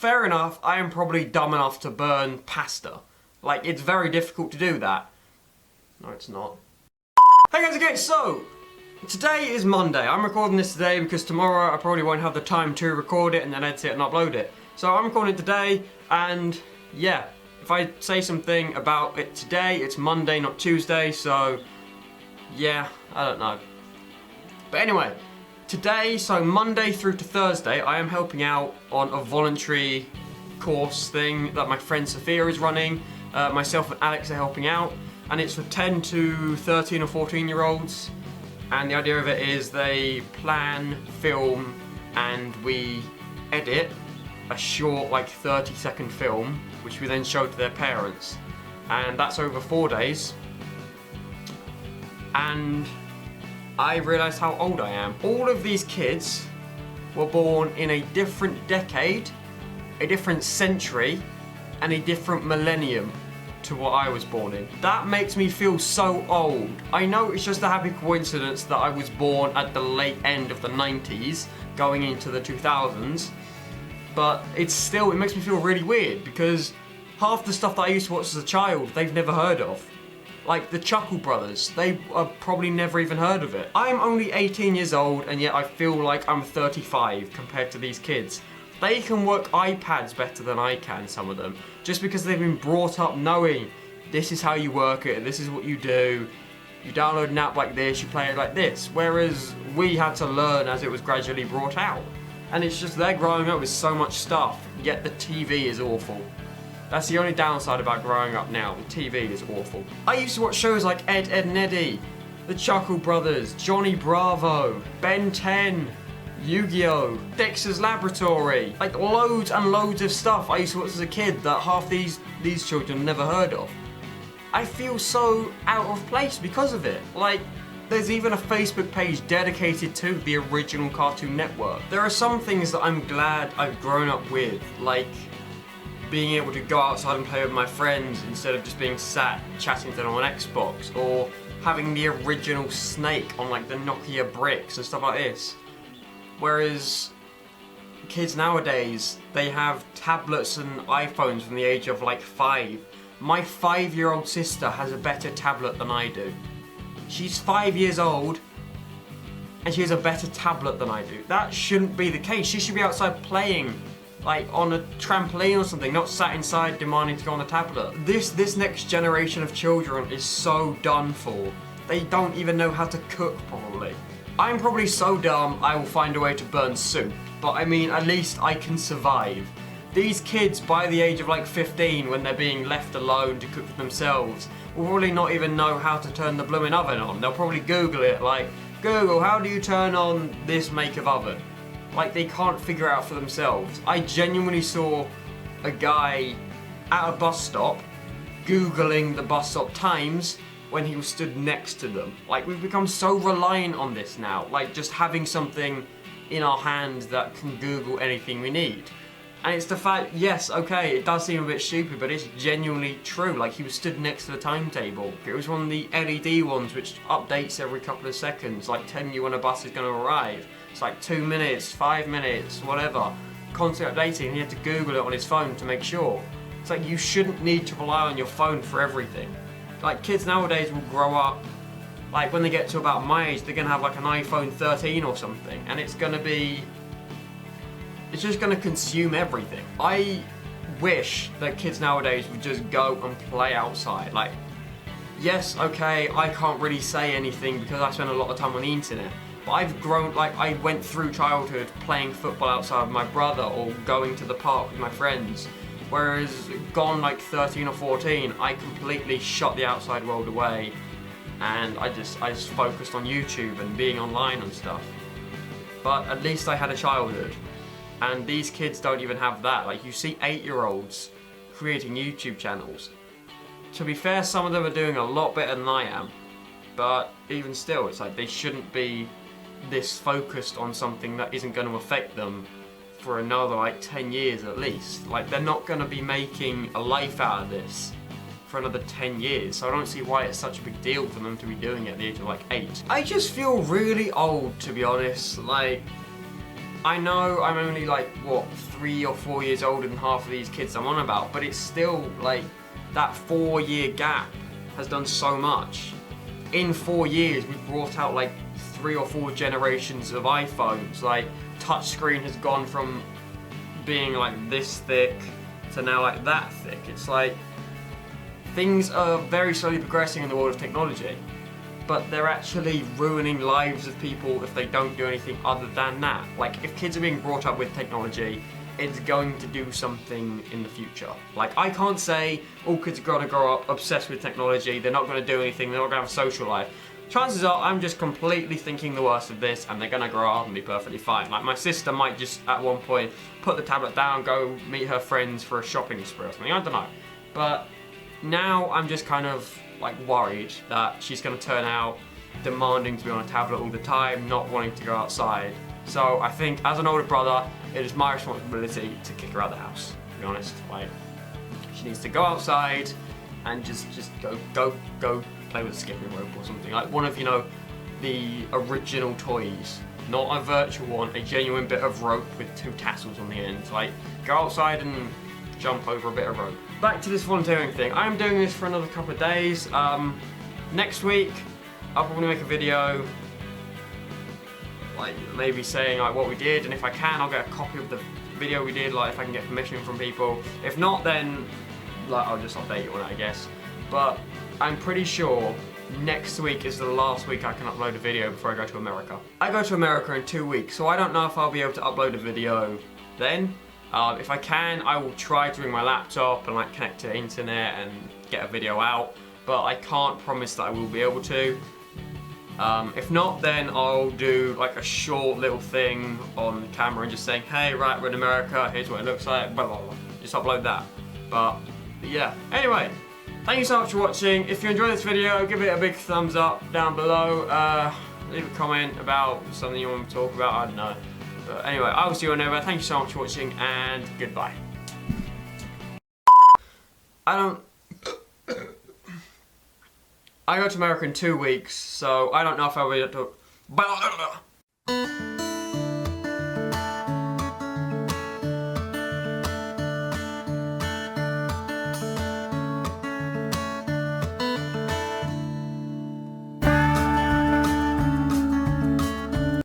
fair enough, I am probably dumb enough to burn pasta. Like, it's very difficult to do that. No, it's not. Hey guys, okay, so today is Monday. I'm recording this today because tomorrow I probably won't have the time to record it and then edit it and upload it. So I'm recording it today, and yeah, if I say something about it today, it's Monday, not Tuesday, so yeah, I don't know. But anyway, today, so Monday through to Thursday, I am helping out on a voluntary course thing that my friend Sophia is running. Myself and Alex are helping out, and it's for 10 to 13 or 14 year olds. And the idea of it is they plan, film, and we edit a short, like 30-second film, which we then show to their parents. And that's over 4 days. And I realised how old I am. All of these kids were born in a different decade, a different century, and a different millennium to what I was born in. That makes me feel so old. I know it's just a happy coincidence that I was born at the late end of the 90s, going into the 2000s, but it makes me feel really weird because half the stuff that I used to watch as a child, they've never heard of. Like the Chuckle Brothers, they have probably never even heard of it. I'm only 18 years old and yet I feel like I'm 35 compared to these kids. They can work iPads better than I can, some of them, just because they've been brought up knowing this is how you work it, this is what you do, you download an app like this, you play it like this, whereas we had to learn as it was gradually brought out. And it's just they're growing up with so much stuff, yet the TV is awful. That's the only downside about growing up now, the TV is awful. I used to watch shows like Ed, Edd n Eddy, the Chuckle Brothers, Johnny Bravo, Ben 10, Yu-Gi-Oh!, Dexter's Laboratory, like loads and loads of stuff I used to watch as a kid that half these children never heard of. I feel so out of place because of it. Like, there's even a Facebook page dedicated to the original Cartoon Network. There are some things that I'm glad I've grown up with, like being able to go outside and play with my friends instead of just being sat chatting to them on Xbox, or having the original Snake on like the Nokia bricks and stuff like this. Whereas kids nowadays, they have tablets and iPhones from the age of like 5. My 5-year-old sister has a better tablet than I do. She's 5 years old and she has a better tablet than I do. That shouldn't be the case. She should be outside playing, like on a trampoline or something, not sat inside demanding to go on the tablet. This next generation of children is so done for. They don't even know how to cook properly. I'm probably so dumb I will find a way to burn soup, but I mean, at least I can survive. These kids, by the age of like 15, when they're being left alone to cook for themselves, will probably not even know how to turn the blooming oven on. They'll probably Google it, like, Google, how do you turn on this make of oven? Like, they can't figure it out for themselves. I genuinely saw a guy at a bus stop Googling the bus stop times when he was stood next to them. Like, we've become so reliant on this now, like just having something in our hand that can Google anything we need. And it's the fact, yes, okay, it does seem a bit stupid, but it's genuinely true. Like, he was stood next to the timetable. It was one of the LED ones which updates every couple of seconds, like telling you when a bus is going to arrive. It's like 2 minutes, 5 minutes, whatever. Constantly updating, and he had to Google it on his phone to make sure. It's like, you shouldn't need to rely on your phone for everything. Like, kids nowadays will grow up, like when they get to about my age, they're gonna have like an iPhone 13 or something, and it's just gonna consume everything. I wish that kids nowadays would just go and play outside. Like, yes, okay, I can't really say anything because I spend a lot of time on the internet, but I've grown, like, I went through childhood playing football outside with my brother or going to the park with my friends. Whereas gone like 13 or 14, I completely shut the outside world away, and I just focused on YouTube and being online and stuff. But at least I had a childhood, and these kids don't even have that. Like, you see 8-year-olds creating YouTube channels. To be fair, some of them are doing a lot better than I am, but even still, it's like they shouldn't be this focused on something that isn't going to affect them for another like 10 years at least. Like, they're not going to be making a life out of this for another 10 years, so I don't see why it's such a big deal for them to be doing it at the age of like 8. I just feel really old, to be honest. Like, I know I'm only like, what, 3 or 4 years older than half of these kids I'm on about, but it's still like, that 4-year gap has done so much. In 4 years, we've brought out like 3 or 4 generations of iPhones. Like, touchscreen has gone from being like this thick to now like that thick. It's like, things are very slowly progressing in the world of technology, but they're actually ruining lives of people if they don't do anything other than that. Like, if kids are being brought up with technology, it's going to do something in the future. Like, I can't say all kids are gonna grow up obsessed with technology, they're not gonna do anything, they're not gonna have a social life. Chances are I'm just completely thinking the worst of this and they're gonna grow up and be perfectly fine. Like, my sister might just at one point put the tablet down, go meet her friends for a shopping spree or something, I don't know. But now I'm just kind of like worried that she's gonna turn out demanding to be on a tablet all the time, not wanting to go outside. So I think as an older brother, it is my responsibility to kick her out of the house, to be honest. Like, she needs to go outside and just go play with a skipping rope or something. Like one of, you know, the original toys. Not a virtual one, a genuine bit of rope with 2 tassels on the end. Like, go outside and jump over a bit of rope. Back to this volunteering thing. I'm doing this for another couple of days. Next week, I'll probably make a video, like maybe saying like what we did, and if I can, I'll get a copy of the video we did, like if I can get permission from people. If not, then like I'll just update you on it, I guess. But I'm pretty sure next week is the last week I can upload a video before I go to America. I go to America in 2 weeks, so I don't know if I'll be able to upload a video then. If I can, I will try to bring my laptop and like connect to the internet and get a video out, but I can't promise that I will be able to. If not, then I'll do like a short little thing on camera and just saying, hey, right, we're in America, here's what it looks like, blah, blah, blah. Just upload that. But yeah. Anyway, thank you so much for watching. If you enjoyed this video, give it a big thumbs up down below. Leave a comment about something you want to talk about, I don't know. But anyway, I will see you on over. Thank you so much for watching, and goodbye. I go to America in 2 weeks, so I don't know if I'll be able to...